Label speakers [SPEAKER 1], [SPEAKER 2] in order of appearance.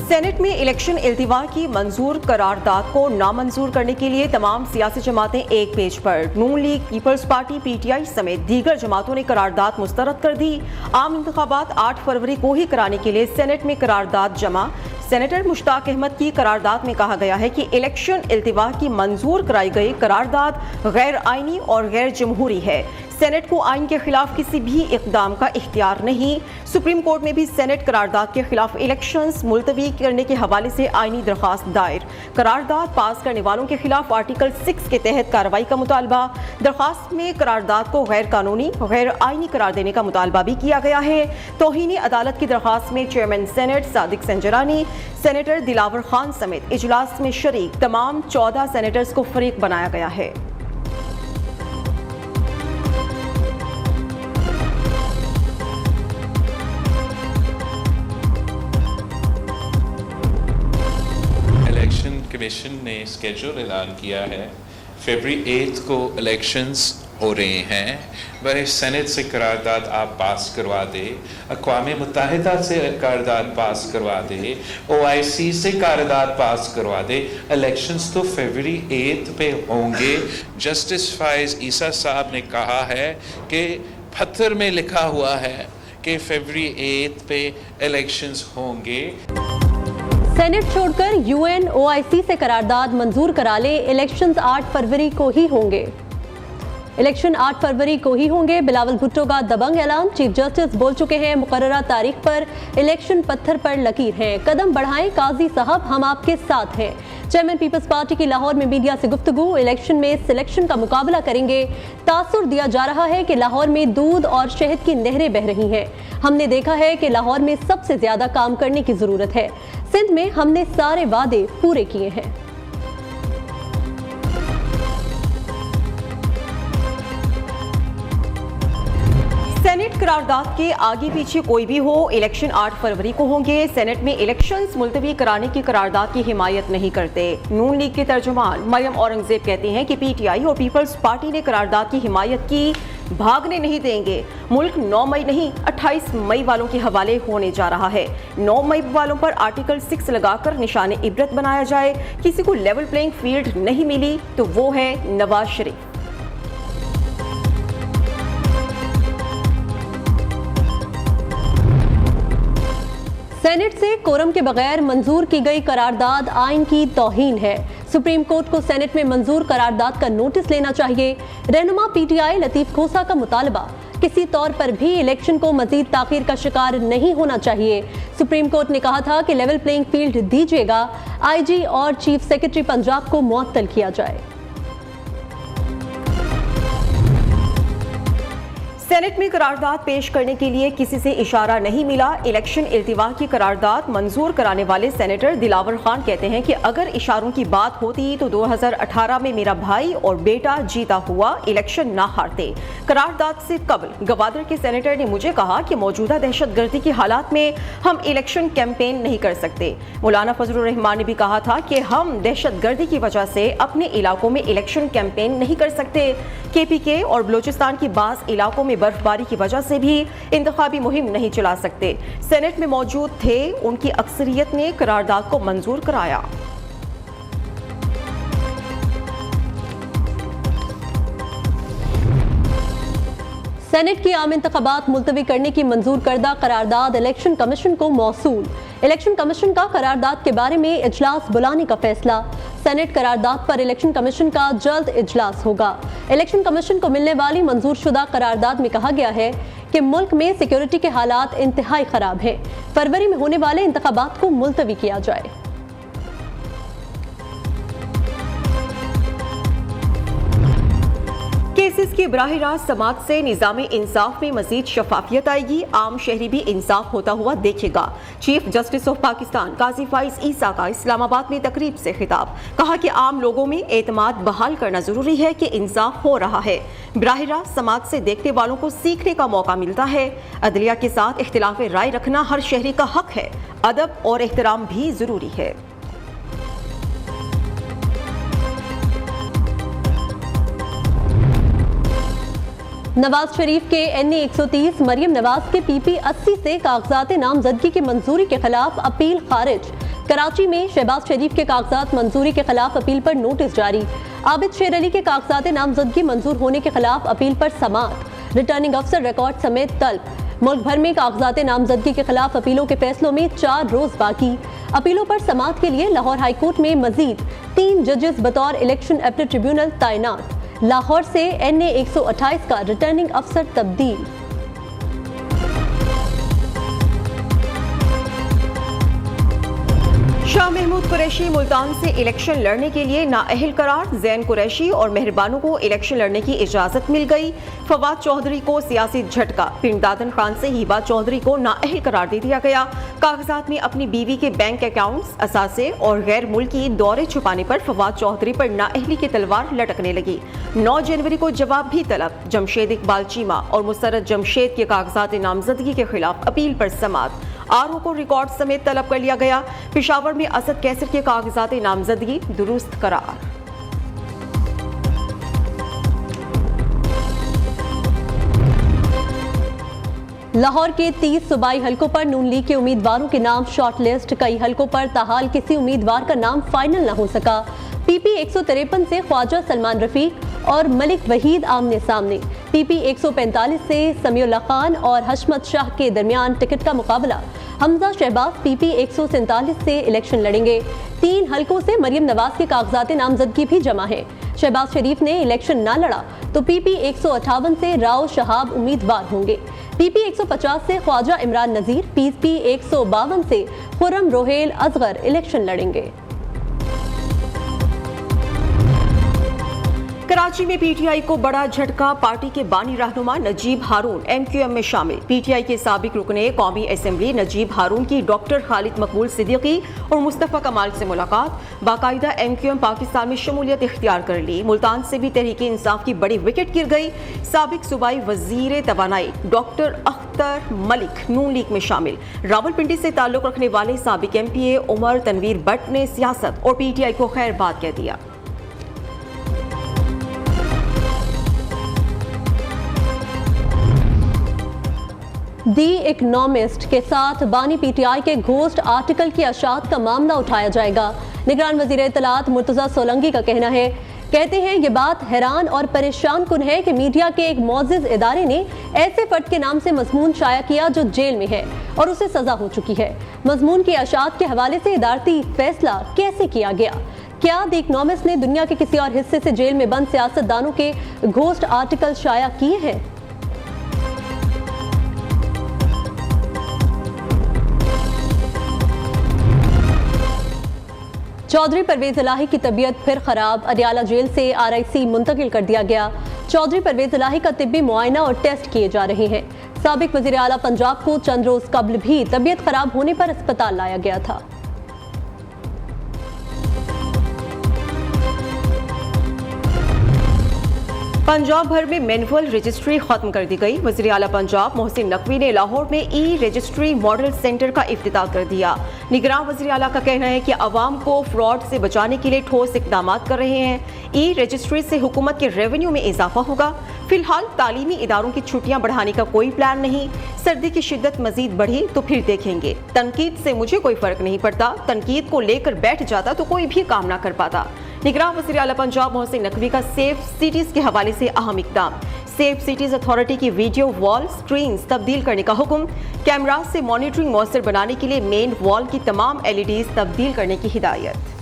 [SPEAKER 1] Senate में election इल्तिवा की मंजूर करारदाद को नामंजूर करने के लिए तमाम सियासी जमातें एक पेज पर। नून लीग, पीपल्स पार्टी, पीटीआई समेत दीगर जमातों ने करारदाद मुस्तरद कर दी। आम इंतखाबात 8 फरवरी को ही कराने के लिए सेनेट में करारदाद जमा। सेनेटर मुश्ताक अहमद की करारदाद में कहा गया है कि इलेक्शन इल्तिवा की मंजूर कराई गई करारदाद गैर आईनी और गैर जमहूरी है। सेनेट को आइन के खिलाफ किसी भी इक़दाम का इख्तियार नहीं। सुप्रीम कोर्ट में भी सेनेट करारदाद के खिलाफ इलेक्शंस मुलतवी करने के हवाले से आइनी दरख्वास्त दायर। करारदाद पास करने वालों के खिलाफ आर्टिकल 6 के तहत कार्रवाई का मुतालबा। दरख्वास्त में करारदाद को गैर कानूनी गैर आइनी करार देने का मुतालबा भी किया गया है। तौहीन अदालत की दरख्वास्त में chairman senate Sadiq Sanjrani, senator Dilawar Khan समेत इजलास में शरीक तमाम 14 सेनेटर्स को फरीक बनाया गया है।
[SPEAKER 2] कमीशन ने स्केड्यूल ऐलान किया है। फरवरी 8 को इलेक्शंस हो रहे हैं। वह सेनेट से करारदाद आप पास करवा दे, अक़वाम मुत्तहिदा से करारदाद पास करवा दे, OIC से करारदाद पास करवा दे। इलेक्शंस तो फरवरी 8 पे होंगे। जस्टिस फाइज ईसा साहब ने कहा है कि पत्थर में लिखा हुआ है कि फरवरी 8 पे इलेक्शंस होंगे।
[SPEAKER 3] सेनेट छोड़कर UN OIC से करारदाद मंजूर करा ले। इलेक्शंस 8 फरवरी को ही होंगे। इलेक्शन 8 फरवरी को ही होंगे। बिलावल भुट्टो का दबंग ऐलान। चीफ जस्टिस बोल चुके हैं, मुकर्ररा तारीख पर इलेक्शन पत्थर पर लकीर है। कदम बढ़ाएं काजी साहब, हम आपके साथ हैं। चेयरमैन पीपल्स पार्टी की लाहौर में मीडिया से गुफ्तगू। इलेक्शन में सिलेक्शन का मुकाबला करेंगे। तासुर दिया जा रहा है कि लाहौर में दूध और शहद की नहरें बह रही हैं। हमने देखा है कि लाहौर में सबसे ज्यादा काम करने की जरूरत है। सिंध में हमने सारे वादे पूरे किए हैं।
[SPEAKER 1] सेनेट करारदाद के आगे पीछे कोई भी हो, इलेक्शन 8 फरवरी को होंगे। सेनेट में इलेक्शंस मुलतवी कराने की करारदाद की हिमायत नहीं करते। नून लीग के तर्जुमान मरियम औरंगजेब कहती हैं कि PTI और पीपल्स पार्टी ने करारदाद की हिमायत की, भागने नहीं देंगे। मुल्क 9 मई नहीं 28 मई वालों के हवाले होने जा रहा है। 9 मई वालों पर आर्टिकल 6 लगाकर निशाने इबरत बनाया जाए। किसी को लेवल प्लेइंग फील्ड नहीं मिली तो वो है नवाज शरीफ।
[SPEAKER 3] सेनेट से कोरम के बगैर मंजूर की गई करारदाद आइन की तौहीन है। सुप्रीम कोर्ट को सेनेट में मंजूर करारदाद का नोटिस लेना चाहिए। रहनुमा PTI लतीफ खोसा का मुतालबा, किसी तौर पर भी इलेक्शन को मजीद ताखीर का शिकार नहीं होना चाहिए। सुप्रीम कोर्ट ने कहा था कि लेवल प्लेइंग फील्ड दीजिएगा। IG और चीफ सेक्रेटरी पंजाब को मुअत्तल किया जाए।
[SPEAKER 1] सेनेट में करारदाद पेश करने के लिए किसी से इशारा नहीं मिला। इलेक्शन इल्तिवा की करारदाद मंजूर कराने वाले सेनेटर दिलावर खान कहते हैं कि अगर इशारों की बात होती तो 2018 में मेरा भाई और बेटा जीता हुआ इलेक्शन ना हारते। करारदाद से कबल गवादर के सेनेटर ने मुझे कहा कि मौजूदा दहशतगर्दी की हालात में हम इलेक्शन कैंपेन नहीं कर सकते। मौलाना फजलुर रहमान ने भी कहा था कि हम दहशतगर्दी की वजह से अपने इलाकों में इलेक्शन कैंपेन नहीं कर सकते। KPK और बलूचिस्तान की बाज़ इलाकों में बर्फबारी की वजह से भी इंतखाबी मुहिम नहीं चला सकते। सेनेट में मौजूद थे, उनकी अक्सरियत ने करारदाद को मंजूर कराया।
[SPEAKER 3] सेनेट की आम इंतखाबात मुलतवी करने की मंजूर करदा करारदाद इलेक्शन कमीशन को मौसूल। इलेक्शन कमीशन का करारदाद के बारे में इजलास बुलाने का फैसला। सेनेट करारदाद पर इलेक्शन कमीशन का जल्द इजलास होगा। इलेक्शन कमीशन को मिलने वाली मंजूर शुदा करारदाद में कहा गया है कि मुल्क में सिक्योरिटी के हालात इंतहाई खराब हैं। फरवरी में होने वाले इंतखाबात को मुलतवी किया जाए।
[SPEAKER 1] केसेस की बराह रास्त समात से निज़ाम इंसाफ में मजीद शफाफियत आएगी। आम शहरी भी इंसाफ होता हुआ देखेगा। चीफ जस्टिस ऑफ पाकिस्तान काजी फाइज ईसा का इस्लामाबाद में तकरीब से खिताब। कहा कि आम लोगों में एतमाद बहाल करना जरूरी है कि इंसाफ हो रहा है। बराह रास्त समात से देखने वालों को सीखने का मौका मिलता है। अदलिया के साथ इख्तिलाफ राय रखना हर शहरी का हक है। अदब और एहतराम भी जरूरी है।
[SPEAKER 3] नवाज शरीफ के NA 130, मरियम नवाज के PP 80 से कागजात नामजदगी की मंजूरी के खिलाफ अपील खारिज। कराची में शहबाज शरीफ के कागजात मंजूरी के खिलाफ अपील पर नोटिस जारी। आबिद शेर अली के कागजात नामजदगी मंजूर होने के खिलाफ अपील पर समाअत। रिटर्निंग अफसर रिकॉर्ड समेत तलब। मुल्क भर में कागजात नामजदगी के खिलाफ अपीलों के फैसलों में 4 रोज बाकी। अपीलों पर समाअत के लिए लाहौर हाईकोर्ट में मजीद 3 जजेस बतौर इलेक्शन अपील ट्रिब्यूनल तैनात। लाहौर से NA 128 का रिटर्निंग अफसर तब्दील।
[SPEAKER 1] शाह महमूद कुरैशी मुल्तान से इलेक्शन लड़ने के लिए नाअहल करार। जैन कुरैशी और मेहरबानों को इलेक्शन लड़ने की इजाजत मिल गई। फवाद चौधरी को सियासी झटका। पिंड दादन खान से हिबा चौधरी को नाअहल करार दे दिया गया। कागजात में अपनी बीवी के बैंक अकाउंट्स, असासे और गैर मुल्की दौरे छुपाने पर फवाद चौधरी पर नाअहली की तलवार लटकने लगी। 9 जनवरी को जवाब भी तलब। जमशेद इकबाल चीमा और मुसर्रत जमशेद के कागजात नामजदगी के खिलाफ अपील पर समाअत। RO को रिकॉर्ड समेत तलब कर लिया गया। पेशावर में असद कैसर के कागजात नामजदगी दुरुस्त करार।
[SPEAKER 3] लाहौर के 30 सूबाई हलकों पर नून लीग के उम्मीदवारों के नाम शॉर्टलिस्ट। कई हलकों पर ताहाल किसी उम्मीदवार का नाम फाइनल न हो सका। PP 153 से ख्वाजा सलमान रफीक और मलिक वहीद आमने सामने। PP 145 से समीउल्लाह खान और हशमत शाह के दरमियान टिकट का मुकाबला। हमजा शहबाज PP 147 से इलेक्शन लड़ेंगे। 3 हलकों से मरियम नवाज के कागजात नामजदगी भी जमा है। शहबाज शरीफ ने इलेक्शन ना लड़ा तो PP 158 से राव शहाब उम्मीदवार होंगे। PP 150 से ख्वाजा इमरान नजीर, PP 152 से खुर्रम रोहेल असगर इलेक्शन लड़ेंगे।
[SPEAKER 1] कराची में PTI को बड़ा झटका। पार्टी के बानी रहनुमा नजीब हारून MQM में शामिल। PTI के साबिक रुकने कौमी असेंबली नजीब हारून की डॉक्टर खालिद मकबूल सिद्दीकी और मुस्तफ़ा कमाल से मुलाकात। बाकायदा MQM पाकिस्तान में शमूलियत इख्तियार कर ली। मुल्तान से भी तहरीक इंसाफ की बड़ी विकेट गिर गई। साबिक सूबाई वजीर तवानाई डॉक्टर अख्तर मलिक नून लीग में शामिल। रावलपिंडी से ताल्लुक रखने वाले साबिक MPA उमर तनवीर भट्ट ने सियासत और PTI को खैर बात कह दिया।
[SPEAKER 3] दी इकोनॉमिस्ट के साथ बानी PTI के घोस्ट आर्टिकल की अशात का मामला उठाया जाएगा। निगरान वजीर इत्तलात मुर्तजा सोलंकी का कहना है, कहते हैं ये बात हैरान और परेशान कुन है कि मीडिया के एक मोअज़्ज़िज़ इदारे ने ऐसे फर्द के नाम से मजमून शाया किया जो जेल में है और उसे सजा हो चुकी है। मजमून की अशात के हवाले से इदारती फैसला कैसे किया गया? क्या दी इकोनॉमिस्ट ने दुनिया के किसी और हिस्से से जेल में बंद सियासतदानों के घोस्ट आर्टिकल शाया किए हैं? चौधरी परवेज इलाही की तबीयत फिर खराब। अडियाला जेल से RIC मुंतकिल कर दिया गया। चौधरी परवेज इलाही का तिब्बी मुआयना और टेस्ट किए जा रहे हैं। साबिक वजीर आला पंजाब को चंद रोज कबल भी तबीयत खराब होने पर अस्पताल लाया गया था।
[SPEAKER 1] पंजाब भर में मैनुअल रजिस्ट्री खत्म कर दी गई। वज़ीर आला पंजाब मोहसिन नकवी ने लाहौर में रजिस्ट्री मॉडल सेंटर का इफ्तिताह कर दिया। निगरान वज़ीर आला का कहना है कि अवाम को फ्रॉड से बचाने के लिए ठोस इकदाम कर रहे हैं। रजिस्ट्री से हुकूमत के रेवेन्यू में इजाफा होगा। फिलहाल तालीमी इदारों की छुट्टियां बढ़ाने का कोई प्लान नहीं। सर्दी की शिद्दत मजीद बढ़ी तो फिर देखेंगे। तनकीद से मुझे कोई फर्क नहीं पड़ता। तनकीद को लेकर बैठ जाता तो कोई भी काम ना कर पाता। निगरान वज़ीर आला पंजाब मोहसिन नकवी का सेफ सिटीज के हवाले से अहम इकदाम। सेफ सिटीज अथॉरिटी की वीडियो वॉल स्क्रीन्स तब्दील करने का हुक्म। कैमरा से मॉनिटरिंग मौसर बनाने के लिए मेन वॉल की तमाम LEDs तब्दील करने की हिदायत।